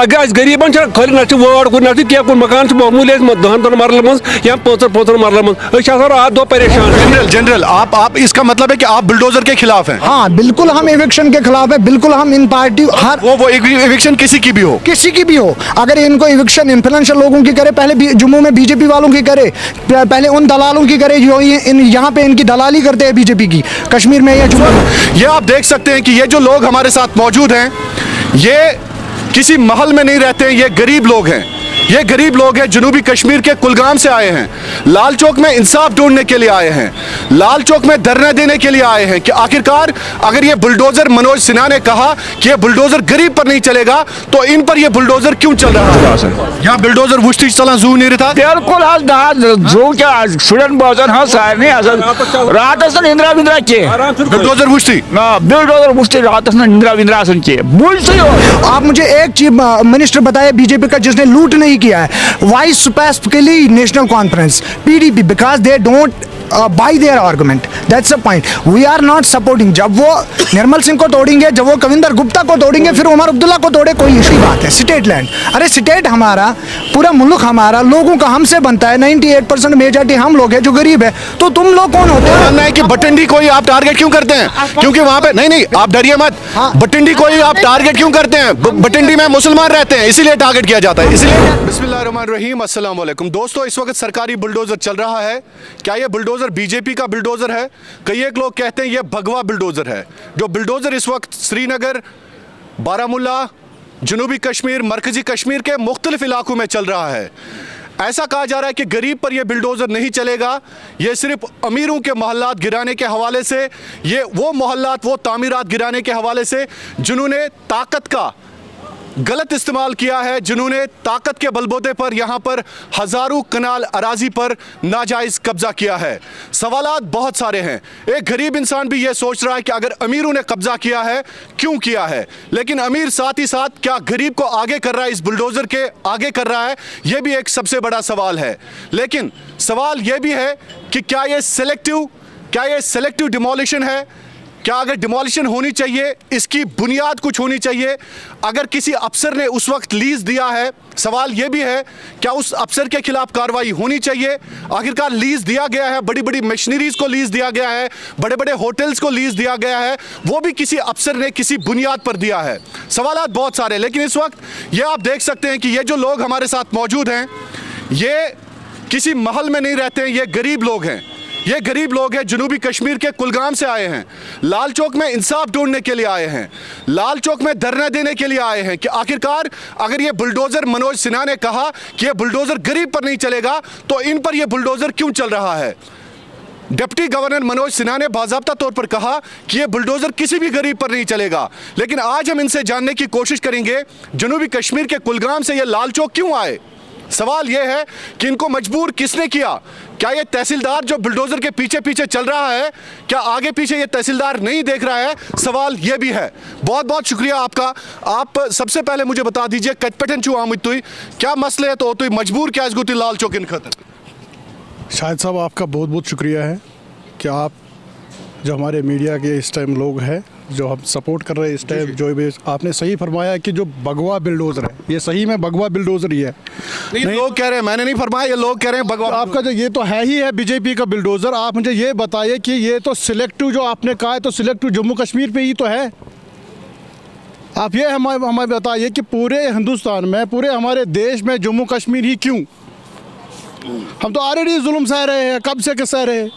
अगर गरीबन खाली ना वार्ड कुन ना क्या कुन मकान मामूली 10 मरल मज या 5 मरल मज रात दो परेशान। जनरल आप इसका मतलब है कि आप बुलडोजर के खिलाफ हैं? हाँ बिल्कुल, हम इविक्शन के खिलाफ है, बिल्कुल हम इन पार्टी हर वो इविक्शन किसी की भी हो, अगर इनको इविक्शन इन्फ्लुएंशियल लोगों की करे, पहले जम्मू में बीजेपी वालों की करे, पहले उन दलालों की करे जो यहाँ पे इनकी दलाली करते हैं बीजेपी की, कश्मीर में या जम्मू में। ये आप देख सकते हैं कि ये जो लोग हमारे साथ मौजूद हैं ये किसी महल में नहीं रहते हैं, ये गरीब लोग हैं। ये गरीब लोग हैं, जनूबी कश्मीर के कुलगाम से आए हैं, लाल चौक में इंसाफ ढूंढने के लिए आए हैं, लाल चौक में धरना देने के लिए आए हैं कि आखिरकार अगर ये बुलडोजर मनोज सिन्हा ने कहा कि ये बुलडोजर गरीब पर नहीं चलेगा तो इन पर ये बुलडोजर क्यों चल रहा है? यहाँ बुलडोजर वुश्ती चला जू नहीं रहा बिल्कुल जू क्या शुरन बोजन हाँ सारने रात इंदिरा विंद्रा के बुलडोजर वुश्ती बुलडोजर वुश्ती रात इंदिरा विंद्रा के बुलते हो। आप मुझे एक चीफ मिनिस्टर बताए बीजेपी का जिसने लूट नहीं किया है, vice specifically National Conference PDP, because they don't by their argument, that's a point. We are not supporting. जब वो निर्मल सिंह को तोड़ेंगे, जब वो कविंदर गुप्ता को तोड़ेंगे, फिर उमर अब्दुल्ला को तोड़े, कोई इसी बात है। स्टेट लैंड, अरे स्टेट हमारा, पूरा मुल्क हमारा, लोगों का हमसे बनता है, 98% मेजॉरिटी हम लोग हैं जो गरीब है, तो तुम लोग कौन होते हैं? मानना है कि बटिंडी को ही आप टारगेट क्यों करते हैं? क्योंकि वहां पे नहीं आप डरिए मत, बटिंडी को ही आप टारगेट क्यों करते हैं? बटिंडी में मुसलमान रहते हैं इसीलिए टारगेट किया जाता है, इसलिए। बिस्मिल्लाहिर्रहमानिर्रहीम, अस्सलाम वालेकुम दोस्तों। इस वक्त सरकारी बुलडोजर चल रहा है। क्या ये बुलडोजर बीजेपी का बुलडोजर है? कई एक लोग कहते हैं ये भगवा बुलडोजर है। जो बुलडोजर इस वक्त श्रीनगर, बारामूला, जनूबी कश्मीर, मरकजी कश्मीर के मुख्तलिफ इलाकों में चल रहा है। ऐसा कहा जा रहा है कि गरीब पर यह बुलडोजर नहीं चलेगा, ये सिर्फ अमीरों के मोहल्लात गिराने के हवाले से, ये वो मोहल्लात, वो तामीरात गिराने के हवाले से जिन्होंने ताकत का गलत इस्तेमाल किया है, जिन्होंने ताकत के बलबूते पर यहाँ पर हज़ारों कनाल अराजी पर नाजायज़ कब्जा किया है। सवालात बहुत सारे हैं। एक गरीब इंसान भी ये सोच रहा है कि अगर अमीरों ने कब्जा किया है क्यों किया है, लेकिन अमीर साथ ही साथ क्या गरीब को आगे कर रहा है, इस बुलडोज़र के आगे कर रहा है? ये भी एक सबसे बड़ा सवाल है। लेकिन सवाल ये भी है कि क्या ये सेलेक्टिव डिमोलिशन है? क्या अगर डिमोलिशन होनी चाहिए, इसकी बुनियाद कुछ होनी चाहिए? अगर किसी अफसर ने उस वक्त लीज दिया है, सवाल यह भी है क्या उस अफसर के खिलाफ कार्रवाई होनी चाहिए? आखिरकार लीज दिया गया है, बड़ी बड़ी मशीनरीज को लीज दिया गया है, बड़े बड़े होटल्स को लीज दिया गया है, वो भी किसी अफसर ने किसी बुनियाद पर दिया है। सवालात बहुत सारे। लेकिन इस वक्त ये आप देख सकते हैं कि ये जो लोग हमारे साथ मौजूद हैं ये किसी महल में नहीं रहते हैं, ये गरीब लोग हैं। ये गरीब लोग हैं, जनूबी कश्मीर के कुलगाम से आए हैं, लाल चौक में इंसाफ ढूंढने के लिए आए हैं, लाल चौक में धरना देने के लिए आए हैं कि आखिरकार अगर ये बुलडोजर मनोज सिन्हा ने कहा कि ये बुलडोजर गरीब पर नहीं चलेगा तो इन पर ये बुलडोजर क्यों चल रहा है? डिप्टी गवर्नर मनोज सिन्हा ने बाज़ाब्ता तौर पर कहा कि ये बुलडोजर किसी भी गरीब पर नहीं चलेगा। लेकिन आज हम इनसे जानने की कोशिश करेंगे जनूबी कश्मीर के कुलगाम से ये लाल चौक क्यों आए। सवाल यह है कि इनको मजबूर किसने किया? क्या ये तहसीलदार जो बुलडोजर के पीछे पीछे चल रहा है, क्या आगे पीछे ये तहसीलदार नहीं देख रहा है? सवाल यह भी है। बहुत बहुत शुक्रिया आपका। आप सबसे पहले मुझे बता दीजिए कटपटन चू आमुत क्या मसले है तो मजबूर क्या गुती लाल चौक इन खतर? शाहिद साहब आपका बहुत बहुत शुक्रिया है कि आप जो हमारे मीडिया के इस टाइम लोग हैं जो हम सपोर्ट कर रहे हैं इस टाइम, जो भी आपने सही फरमाया कि जो भगवा बुलडोजर है ये सही में भगवा बुलडोजर ही है। नहीं लोग कह रहे हैं, मैंने नहीं फरमाया, ये लोग कह रहे हैं भगवा। आपका जो ये तो है ही है बीजेपी का बुलडोजर। आप मुझे ये बताइए कि ये तो सिलेक्टिव जो आपने कहा है तो सिलेक्टिव जम्मू कश्मीर पे ही तो है। आप ये हमें बताइए कि पूरे हिंदुस्तान में, पूरे हमारे देश में जम्मू कश्मीर ही क्यों? हम तो ऑलरेडी जुल्म सह रहे हैं, कब से सह रहे हैं।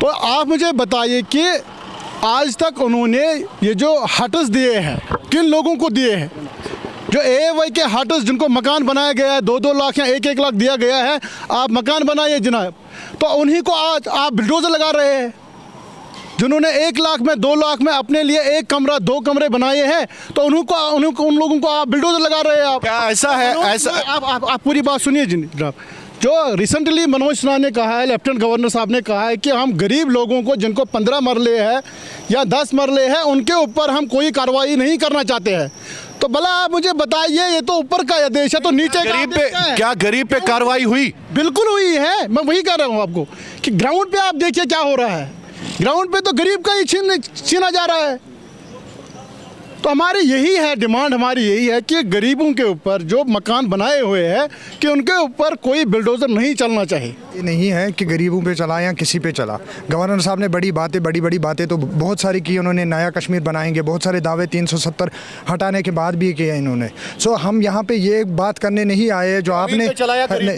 तो आप मुझे बताइए कि आज तक उन्होंने ये जो हट्स दिए हैं किन लोगों को दिए हैं? जो AY के हट्स जिनको मकान बनाया गया है, 2-2 लाख या 1-1 लाख दिया गया है, आप मकान बनाइए जनाब, तो उन्हीं को आज आप बुलडोजर लगा रहे हैं। जिन्होंने 1 लाख में 2 लाख में अपने लिए 1 कमरा 2 कमरे बनाए हैं तो उन लोगों को आप बुलडोजर लगा रहे हैं। आप क्या ऐसा है? ऐसा आप पूरी बात सुनिए जनाब। जो रिसेंटली मनोज सिन्हा ने कहा है, लेफ्टिनेंट गवर्नर साहब ने कहा है कि हम गरीब लोगों को जिनको 15 मरले है या 10 मरले हैं उनके ऊपर हम कोई कार्रवाई नहीं करना चाहते हैं। तो भला आप मुझे बताइए, ये तो ऊपर का आदेश है तो नीचे गरीब पे क्या गरीब पे कार्रवाई हुई? बिल्कुल हुई है। मैं वही कह रहा हूँ आपको कि ग्राउंड पे आप देखिए क्या हो रहा है। ग्राउंड पे तो गरीब का ही छीना जा रहा है। तो हमारी यही है डिमांड, हमारी यही है कि गरीबों के ऊपर जो मकान बनाए हुए हैं कि उनके ऊपर कोई बिल्डोजर नहीं चलना चाहिए। ये नहीं है कि गरीबों पे चला या किसी पे चला। गवर्नर साहब ने बड़ी बड़ी बातें तो बहुत सारी की उन्होंने, नया कश्मीर बनाएंगे, बहुत सारे दावे 370 हटाने के बाद भी किए इन्होंने। सो हम यहाँ पे ये बात करने नहीं आए जो आपने,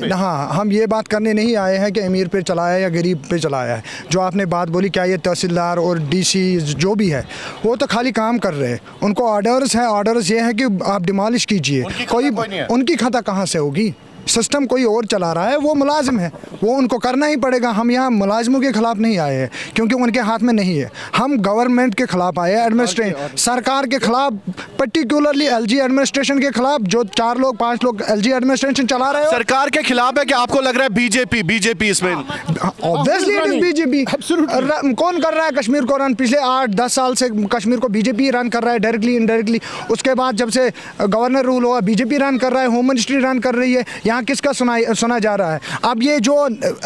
हाँ, हम ये बात करने नहीं आए हैं कि अमीर पे चलाया या गरीब पे चलाया है। जो आपने बात बोली क्या ये तहसीलदार और DC जो भी है वो तो खाली काम कर रहे हैं, उनको ऑर्डर्स हैं। ऑर्डर्स ये है कि आप डिमोलिश कीजिए, कोई उनकी खाता कहाँ से होगी? सिस्टम कोई और चला रहा है, वो मुलाजिम है, वो उनको करना ही पड़ेगा। हम यहाँ मुलाजिमों के खिलाफ नहीं आए हैं क्योंकि उनके हाथ में नहीं है, हम गवर्नमेंट के खिलाफ आए हैं, एडमिनिस्ट्रेशन सरकार के खिलाफ, पर्टिकुलरली LG एडमिनिस्ट्रेशन के खिलाफ। जो 4 लोग 5 लोग LG एडमिनिस्ट्रेशन चला रहे हो, सरकार के खिलाफ है कि आपको लग रहा है बीजेपी इसमें? Obviously it is BJP. कौन कर रहा है कश्मीर को रन? पिछले 8-10 साल से कश्मीर को बीजेपी रन कर रहा है, डायरेक्टली इनडायरेक्टली। उसके बाद जब से गवर्नर रूल हुआ, बीजेपी रन कर रहा है, होम मिनिस्ट्री रन कर रही है। यहाँ किसका सुना जा रहा है? अब ये जो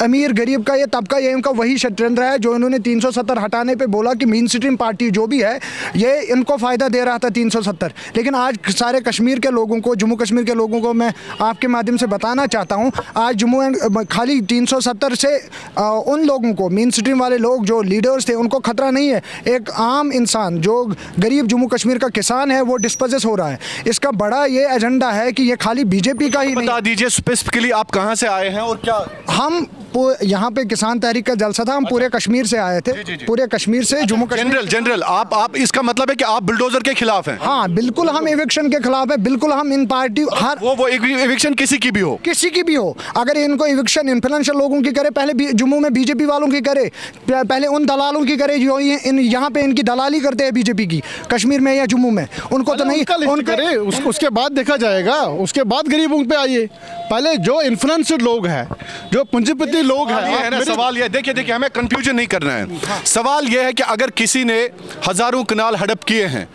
अमीर गरीब का ये तबका, ये इनका वही षड्यंत्र है जो इन्होंने 370 हटाने पे बोला कि मेन स्ट्रीम पार्टी जो भी है ये इनको फ़ायदा दे रहा था 370। लेकिन आज सारे कश्मीर के लोगों को, जम्मू कश्मीर के लोगों को मैं आपके माध्यम से बताना चाहता हूँ, आज जम्मू एंड खाली 370 से उन लोगों को, मेन स्ट्रीम वाले लोग जो लीडर्स थे उनको खतरा नहीं है। एक आम इंसान जो गरीब जम्मू कश्मीर का किसान है वो डिस्पोजेस हो रहा है। इसका बड़ा ये एजेंडा है कि ये खाली बीजेपी का ही नहीं। बता दीजिए स्पेसिफिकली आप कहां से आए हैं और क्या? हम यहाँ पे किसान तहरीक का जलसा था, हम पूरे कश्मीर से आए थे, पूरे कश्मीर से जम्मू कश्मीर। जनरल आप इसका मतलब है कि आप बुलडोजर के खिलाफ हैं? हाँ बिल्कुल, हम एविक्शन के खिलाफ है, बिल्कुल। हम इन पार्टी हर वो एविक्शन किसी की भी हो, अगर इनको एविक्शन इन्फ्लुएंशियल लोगों की करे, पहले जम्मू में बीजेपी वालों की करे, पहले उन दलालों की करे जो यहाँ पे इनकी दलाली करते हैं बीजेपी की, कश्मीर में या जम्मू में, उनको तो नहीं करे। उसके बाद देखा जाएगा, उसके बाद गरीबों पे आइए। पहले जो इन्फ्लुएंसर लोग हैं, जो पूंजीपति लोग हैं। सवाल ये देखिए हमें कंफ्यूजन नहीं करना है। सवाल यह है कि अगर किसी ने हजारों कनाल हड़प किए हैं,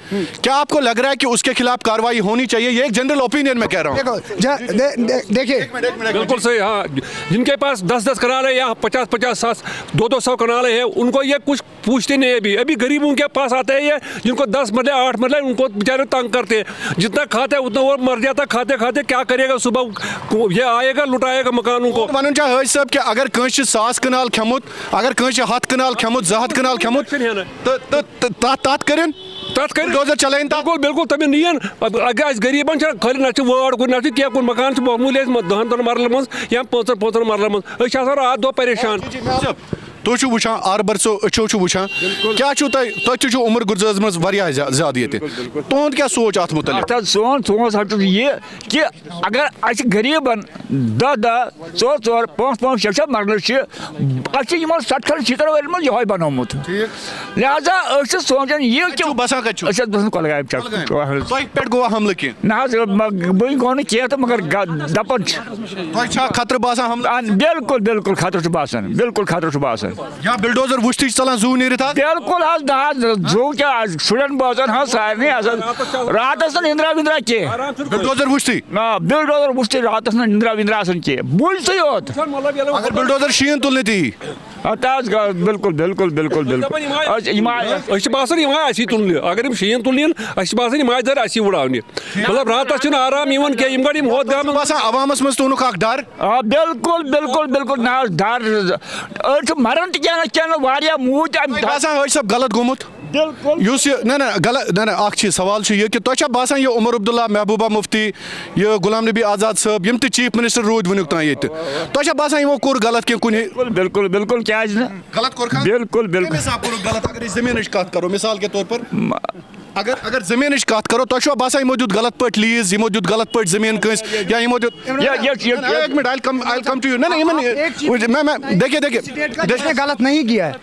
क्या आपको लग रहा है कि उसके खिलाफ कार्रवाई होनी चाहिए? ये एक जनरल ओपिनियन में कह रहा हूँ। देखिए बिल्कुल सही। हाँ, जिनके पास 10-10 कनाल है या 50-50, 200 कनाल है, उनको ये कुछ पूछते नहीं है। अभी गरीबों के पास आते हैं ये, जिनको 10 मरले 8 मरले, उनको बेचारे तंग करते हैं। जितना खाते हैं उतना वो मर जाता, खाते खाते क्या करेगा? सुबह ये आएगा लुटाएगा मकानों को। वन सब कि अगर कंस 100 कनाल खेमुत, अगर कंस 100 कनाल खेमुत, 200 कनाल खेमुत, तत करें बुलडोजर चलें। बिल्कुल तमें नीन अगर गरीबन खाली ना वार्ड कुन ना क्या कुन मकान मामूली 10 मरल मज या 5 मरल मज रात दो परेशान। तुम वुचान आरबर अच्छो वुचान क्या तुम उमर गुर्जर्स मज ज्यादा ये तुंद क्या सोच अत मुतल्लिक? सोन सोच ये कि अगर अस गरीबन 10-10, 4-4, 5-5, 6-6 मरल सत्तर 70 वर मज ये बनोमुत। लिहाजा सोचान ये कि पे गो हमल कह ना बह गो कह तो मगर दपन खतर बासान हमल? बिल्कुल बिल्कुल खतर बासान, बिल्कुल खतर बासान। या बिल्डोजर वुश्ती चलान जू नीरित बिल्कुल जू क्या शुरन बोजान सारे रात निंद्रा विंद्रा कह बिल्डोजर वुश्ती बिल्डोजर वुश्ती रात निंद्रा विंद्रा कह बुझते योत अगर बिल्डोजर शीन तुलने दी बिल्कुल बिल्कुल बिल्कुल बिल्कुल तुल अगर शीन तुलन बासान दर उड़ाने मतलब रात आराम क्या अवामस मज तुनुक डर? बिल्कुल बिल्कुल बिल्कुल ना डर मरन क्या मूत सब गलत गोमुत गलत सवाल ये कि तुम बासान ये उमर अब्दुल्ला, महबूबा मुफ्ती, ये गुलाम नबी आजाद साहब यम चीफ मिनिस्टर रूद वनुक तान ये तुम बासान यमो कोर गलत क्या कुन? बिल्कुल बिल्कुल क्या गलत कोर बिल्कुल बिल्कुल गलत अगर जमीन कत करो मिसाल के तौर पर अगर जमीन कत करो तुम बासान यमो दित गलत पे लीज, यमो दित गलत पे जमीन कंस या यमो देखिए गलत नहीं किया है।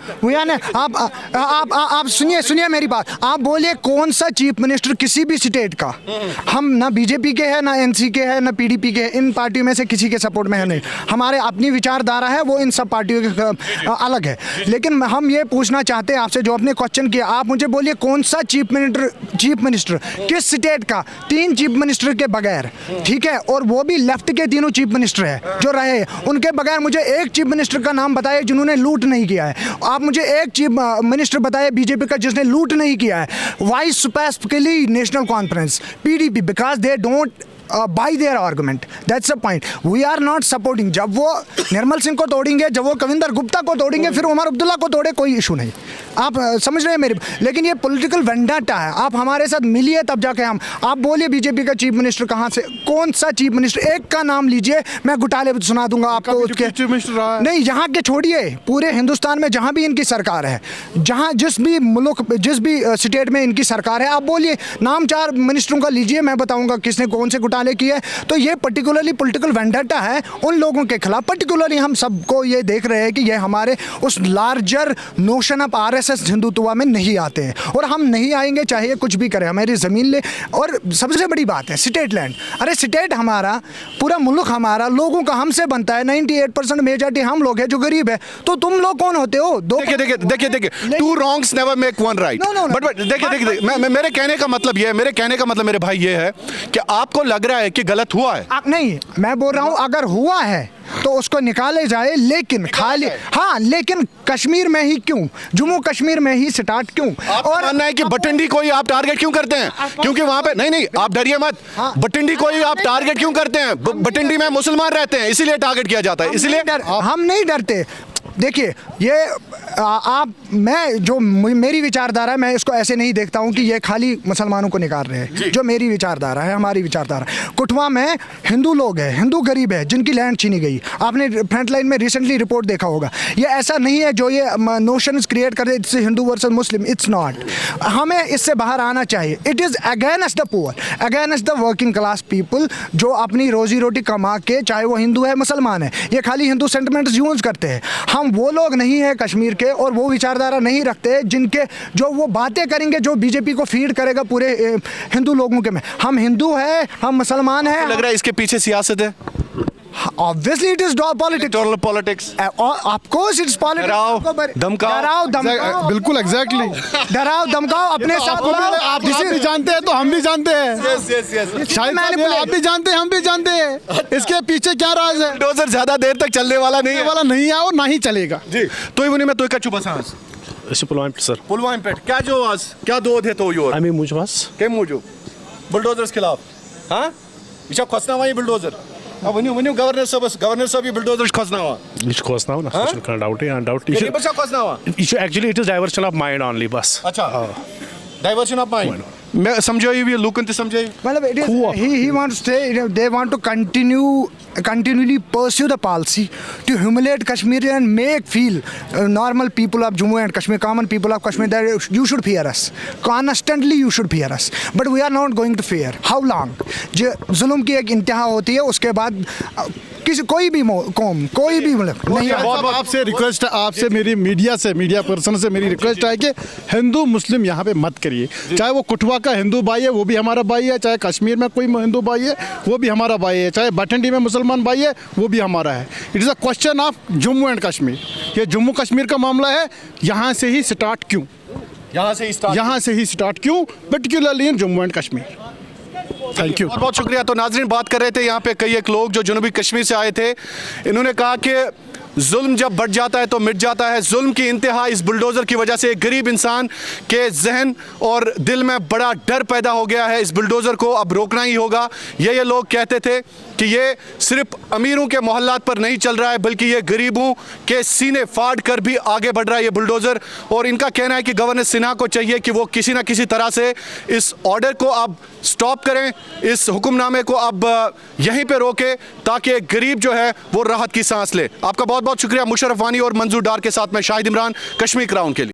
आप सुनिए मेरी बात। आप बोलिए कौन सा चीफ मिनिस्टर किसी भी स्टेट का, हम ना बीजेपी के हैं ना NC के हैं ना PDP के हैं, इन पार्टियों में से किसी के सपोर्ट में है नहीं। हमारे अपनी विचारधारा है वो इन सब पार्टियों के अलग है। लेकिन हम ये पूछना चाहते हैं आपसे जो आपने क्वेश्चन किया, आप मुझे बोलिए कौन सा चीफ मिनिस्टर चीफ मिनिस्टर किस स्टेट का 3 चीफ मिनिस्टर के बगैर, ठीक है, और वो भी लेफ्ट के तीनों चीफ मिनिस्टर है जो रहे हैं, उनके बगैर मुझे एक चीफ मिनिस्टर का नाम बताइए जिन्होंने लूट नहीं किया है। आप मुझे एक चीफ मिनिस्टर बताइए बीजेपी का जिसने लूट नहीं किया है। Why specifically National Conference PDP, because they don't by their argument. That's the point. We are not supporting. जब वो निर्मल सिंह को तोड़ेंगे, जब वो कविंदर गुप्ता को तोड़ेंगे, फिर उमर अब्दुल्ला को तोड़े, कोई इशू नहीं। आप समझ रहे हैं मेरी, लेकिन ये पॉलिटिकल वेंडाटा है। आप हमारे साथ मिलिए तब जाके हम, आप बोलिए बीजेपी का चीफ मिनिस्टर कहाँ से, कौन सा चीफ मिनिस्टर, एक का नाम लीजिए, मैं घोटाले सुना दूंगा आपको उसके। चीफ मिनिस्टर रहा है। नहीं, यहाँ के छोड़िए, पूरे हिंदुस्तान में जहाँ भी इनकी सरकार है, जहाँ जिस भी मुल्क, जिस भी स्टेट में इनकी सरकार है, आप बोलिए नाम 4 मिनिस्टरों का लीजिए, मैं बताऊंगा किसने कौन से घोटाले किए। तो ये पर्टिकुलरली पॉलिटिकल वेंडाटा है उन लोगों के खिलाफ। पर्टिकुलरली हम सबको ये देख रहे हैं कि ये हमारे उस larger notion of RSS Hindutva में नहीं आते हैं, और हम नहीं आएंगे चाहे ये कुछ भी करें, हमारी ज़मीन ले। और सबसे बड़ी बात है स्टेट लैंड। अरे स्टेट हमारा, पूरा मुल्क हमारा, लोगों का हमसे बनता है। 98% मेजॉरिटी हम लोग हैं जो गरीब है। तो तुम लोग कौन होते हो? देखिए, 2 wrongs never make 1 right। No, no, no। But देखिए, मेरे कहने का मतलब ये है, मेरे भाई ये है कि आपको लग रहा है कि गलत हुआ है। नहीं, मैं बोल रहा हूँ अगर हुआ है तो उसको निकाले जाए, लेकिन खाली, हाँ, लेकिन कश्मीर में ही क्यों, जम्मू कश्मीर में ही स्टार्ट क्यों? और मानना है कि बटिंडी को ही आप टारगेट क्यों करते हैं? क्योंकि वहां पे नहीं, आप डरिए मत। बटिंडी को ही आप टारगेट क्यों करते हैं? बटिंडी में मुसलमान रहते हैं, इसीलिए टारगेट किया जाता है। इसलिए हम नहीं डरते। देखिए, ये मैं जो मेरी विचारधारा है, मैं इसको ऐसे नहीं देखता हूँ कि ये खाली मुसलमानों को निकाल रहे हैं। जो मेरी विचारधारा है, हमारी विचारधारा, कुटवा में हिंदू लोग हैं, हिंदू गरीब है, जिनकी लैंड छीनी गई। आपने फ्रंट लाइन में रिसेंटली रिपोर्ट देखा होगा। ये ऐसा नहीं है जो ये नोशंस क्रिएट कर दे इससे Hindu versus Muslim, it's not. हमें इससे बाहर आना चाहिए। It is against the poor, against the working class people जो अपनी रोजी रोटी कमा के, चाहे वो हिंदू है मुसलमान है, ये खाली हिंदू सेंटिमेंट्स यूज़ करते हैं। हम वो लोग नहीं है कश्मीर के, और वो विचारधारा नहीं रखते जिनके जो वो बातें करेंगे जो बीजेपी को फीड करेगा पूरे हिंदू लोगों के में। हम हिंदू है, हम मुसलमान हैं। लग रहा है इसके पीछे सियासत है। Obviously it is politics. Of course it's politics. डराओ, धमकाओ, बिल्कुल एग्जैक्टली। डराओ धमकाओ, अपने साथ बुलाओ। आप भी जानते हैं तो हम भी जानते हैं। शायद आप भी जानते हैं, हम भी जानते हैं। इसके पीछे क्या राज है? बुलडोजर ज्यादा देर तक चलने वाला नहीं है और ना ही चलेगा जी। तो इवनी में तो का चुबा सांस पुलवामा पे क्या जो आज क्या दो थे तो योर आम्ही मुजवास के मूजूब बुलडोजर्स खिलाफ हाँ ये खोसना हुआ ये बुलडोजर अब वनियो गवर्नर साहब ये बुलडोजर्स खोसना हुआ इस खोसना हुआ ना कुछ डाउट है डाउट ये बच्चा खोसना हुआ actually it is diversion of mind only बस अच्छा डाइवर्शन ऑफ माइंड मैं समझो ये लुकन ते समझे मतलब it is he wants to say they want to continually pursue the policy to humiliate Kashmir and make feel normal people of Jammu and Kashmir, common people of Kashmir, that you should fear us, constantly you should fear us, but we are not going to fear. How long? जो जुल्म की एक इंतहा होती है उसके बाद किसी कोई भी कौम कोई भी मुल्क नहीं। आपसे रिक्वेस्ट है, आपसे मेरी मीडिया पर्सन से मेरी रिक्वेस्ट है कि हिंदू मुस्लिम यहाँ पे मत करिए। चाहे वो कुटवा का हिंदू भाई है वो भी हमारा भाई है, चाहे कश्मीर में कोई हिंदू भाई है वो भी हमारा भाई है, चाहे बठिंडी में मुसलमान भाई है वो भी हमारा है। It is a question of Jammu and Kashmir. ये जम्मू कश्मीर का मामला है, यहाँ से ही स्टार्ट क्यों, यहाँ से ही स्टार्ट क्यों, particularly in Jammu and Kashmir. Thank you, बहुत शुक्रिया। तो नाजरीन बात कर रहे थे यहाँ पे कई एक लोग जो जनूबी कश्मीर से आए थे, इन्होंने कहा कि जुल्म जब बढ़ जाता है तो मिट जाता है। जुल्म की इंतहा इस बुलडोज़र की वजह से एक गरीब इंसान के जहन और दिल में बड़ा डर पैदा हो गया है। इस बुलडोज़र को अब रोकना ही होगा। ये लोग कहते थे कि ये सिर्फ अमीरों के मोहल्लात पर नहीं चल रहा है बल्कि ये गरीबों के सीने फाड़ कर भी आगे बढ़ रहा है ये बुलडोज़र। और इनका कहना है कि गवर्नर सिन्हा को चाहिए कि वो किसी ना किसी तरह से इस ऑर्डर को अब स्टॉप करें, इस हुक्मनामे को अब यहीं पे रोके ताकि एक गरीब जो है वो राहत की सांस ले। आपका बहुत बहुत शुक्रिया। मुशर्रफ वानी और मंजूर डार के साथ में शाहिद इमरान, कश्मीर क्राउन के लिए।